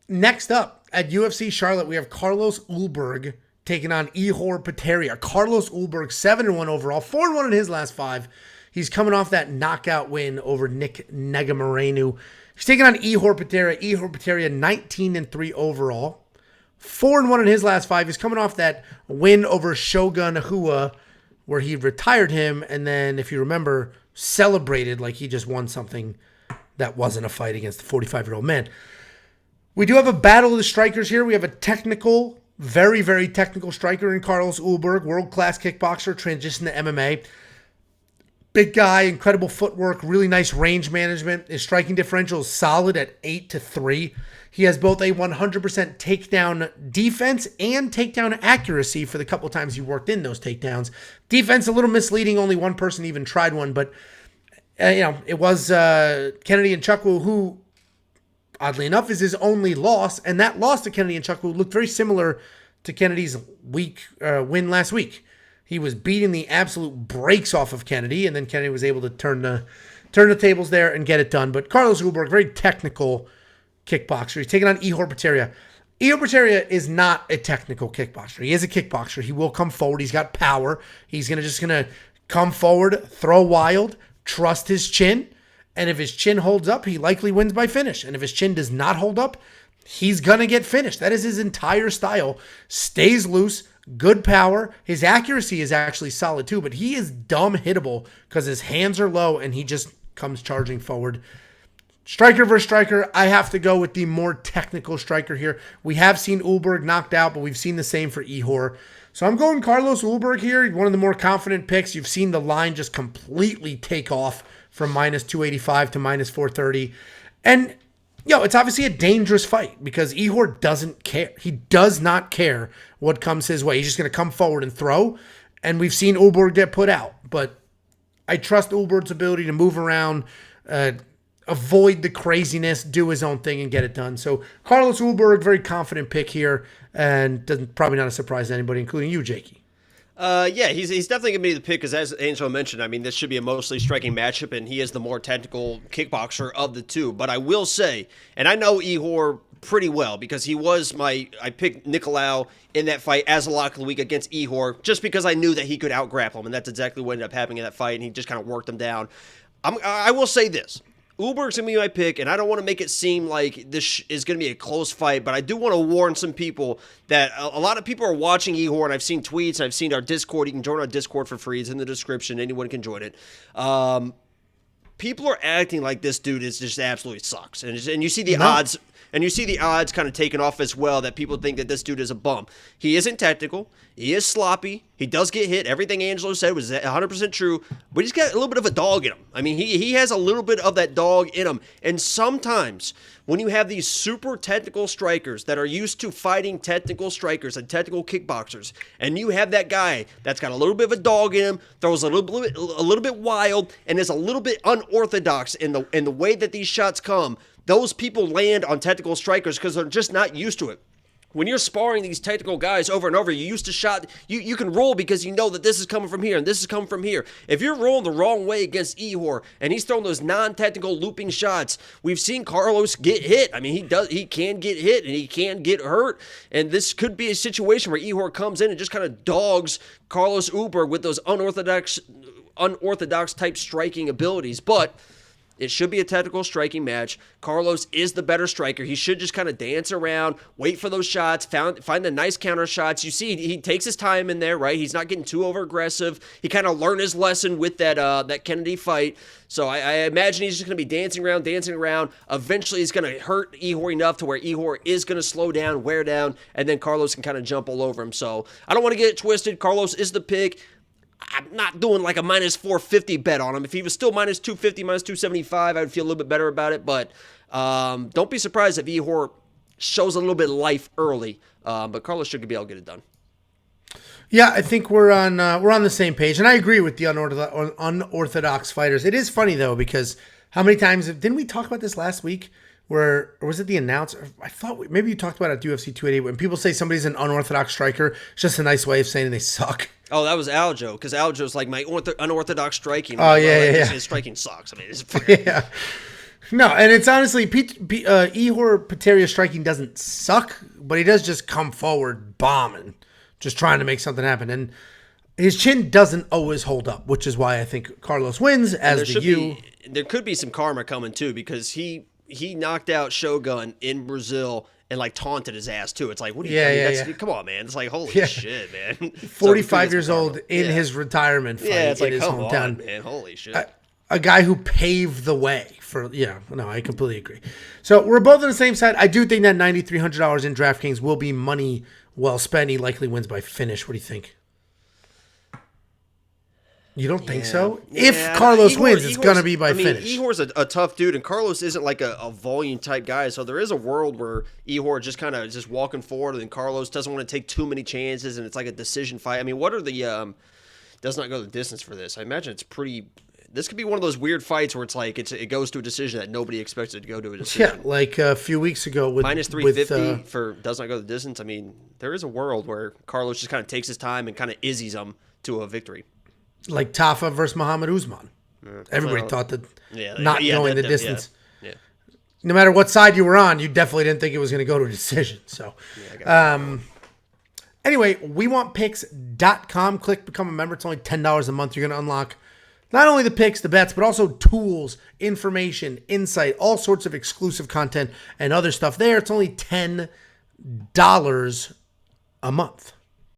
Next up at UFC Charlotte, we have Carlos Ulberg taking on Ihor Potieria. Carlos Ulberg, 7-1 overall, 4-1 in his last 5. He's coming off that knockout win over Nick Negumereanu. He's taking on Ihor Potieria. Ihor Potieria, 19-3 overall, 4-1 in his last 5. He's coming off that win over Shogun Hua, where he retired him, and then, if you remember, celebrated like he just won something that wasn't a fight against the 45-year-old man. We do have a battle of the strikers here. We have a technical, very, very technical striker in Carlos Ulberg, world-class kickboxer, transitioned to MMA. Big guy, incredible footwork, really nice range management. His striking differential is solid at 8-3. He has both a 100% takedown defense and takedown accuracy for the couple times he worked in those takedowns. Defense a little misleading. Only one person even tried one, but it was Kennedy Nchukwu, who, oddly enough, is his only loss, and that loss to Kennedy Nchukwu looked very similar to Kennedy's win last week. He was beating the absolute brakes off of Kennedy, and then Kennedy was able to turn the tables there and get it done. But Carlos Ulberg, very technical kickboxer. He's taking on Ihor Potieria. Ihor Potieria is not a technical kickboxer. He is a kickboxer. He will come forward. He's got power. He's just gonna come forward, throw wild, trust his chin, and if his chin holds up, he likely wins by finish. And if his chin does not hold up, he's gonna get finished. That is his entire style. Stays loose, good power. His accuracy is actually solid too, but he is dumb hittable because his hands are low and he just comes charging forward. Striker versus striker, I have to go with the more technical striker here. We have seen Ulberg knocked out, but we've seen the same for Ihor. So I'm going Carlos Ulberg here, one of the more confident picks. You've seen the line just completely take off from -285 to -430. And, it's obviously a dangerous fight because Ihor doesn't care. He does not care what comes his way. He's just going to come forward and throw. And we've seen Ulberg get put out. But I trust Ulberg's ability to move around, avoid the craziness, do his own thing, and get it done. So Carlos Ulberg, very confident pick here, and probably not a surprise to anybody, including you, Jakey. Yeah, he's definitely going to be the pick because, as Angelo mentioned, I mean, this should be a mostly striking matchup, and he is the more technical kickboxer of the two. But I will say, and I know Ihor pretty well because he was I picked Nicolau in that fight as a lock of the week against Ihor just because I knew that he could out-grapple him, and that's exactly what ended up happening in that fight, and he just kind of worked him down. I will say this. Ulberg's going to be my pick, and I don't want to make it seem like this is going to be a close fight, but I do want to warn some people that a lot of people are watching Ihor, and I've seen tweets, and I've seen our Discord. You can join our Discord for free. It's in the description. Anyone can join it. People are acting like this dude is just absolutely sucks, and you see the odds. And you see the odds kind of taken off as well, that people think that this dude is a bum. He isn't technical. He is sloppy. He does get hit. Everything Angelo said was 100% true. But he's got a little bit of a dog in him. I mean, he has a little bit of that dog in him. And sometimes when you have these super technical strikers that are used to fighting technical strikers and technical kickboxers, and you have that guy that's got a little bit of a dog in him, throws a little bit wild, and is a little bit unorthodox in the way that these shots come, those people land on technical strikers because they're just not used to it. When you're sparring these technical guys over and over, you used to shot, you can roll because you know that this is coming from here and this is coming from here. If you're rolling the wrong way against Ihor and he's throwing those non-technical looping shots, we've seen Carlos get hit. I mean, he can get hit and he can get hurt. And this could be a situation where Ihor comes in and just kind of dogs Carlos Ulberg with those unorthodox type striking abilities. But it should be a technical striking match. Carlos is the better striker. He should just kind of dance around, wait for those shots, find the nice counter shots. You see, he takes his time in there, right? He's not getting too over-aggressive. He kind of learned his lesson with that Kennedy fight. So I imagine he's just going to be dancing around. Eventually, he's going to hurt Ihor enough to where Ihor is going to slow down, wear down, and then Carlos can kind of jump all over him. So I don't want to get it twisted. Carlos is the pick. I'm not doing like a -450 bet on him. If he was still -250, -275, I would feel a little bit better about it. But don't be surprised if Ihor shows a little bit of life early. But Carlos should be able to get it done. Yeah, I think we're on the same page, and I agree with the unorthodox fighters. It is funny though because how many times didn't we talk about this last week? Or was it the announcer? I thought maybe you talked about it at UFC 280 when people say somebody's an unorthodox striker. It's just a nice way of saying they suck. Oh, that was Aljo, because Aljo's like my unorthodox striking. Oh, yeah. His striking sucks. I mean, it's yeah. No, and it's honestly, Ihor Potieria striking doesn't suck, but he does just come forward bombing, just trying to make something happen. And his chin doesn't always hold up, which is why I think Carlos wins as the U. There could be some karma coming too, because he knocked out Shogun in Brazil and like taunted his ass too. It's like, what do you come on, man. It's like, holy shit, man. 45 years old in his retirement fight it's like, in his come hometown. on, man. Holy shit. A guy who paved the way for, no, I completely agree. So we're both on the same side. I do think that $9,300 in DraftKings will be money well spent. He likely wins by finish. What do you think? You don't think so? If Carlos wins, it's going to be by finish. Ihor's a tough dude, and Carlos isn't like a volume type guy. So there is a world where Ihor just kind of just walking forward, and Carlos doesn't want to take too many chances, and it's like a decision fight. I mean, what are the does not go the distance for this? I imagine it's pretty. This could be one of those weird fights where it's like it goes to a decision that nobody expected to go to a decision. Yeah, like a few weeks ago with minus 350 for does not go the distance. I mean, there is a world where Carlos just kind of takes his time and kind of izzies them to a victory. Like Tafa versus Muhammad Usman. Everybody thought that not going the distance. Yeah. No matter what side you were on, you definitely didn't think it was going to go to a decision. So, anyway, WeWantPicks.com. Click become a member. It's only $10 a month. You're going to unlock not only the picks, the bets, but also tools, information, insight, all sorts of exclusive content and other stuff there. It's only $10 a month.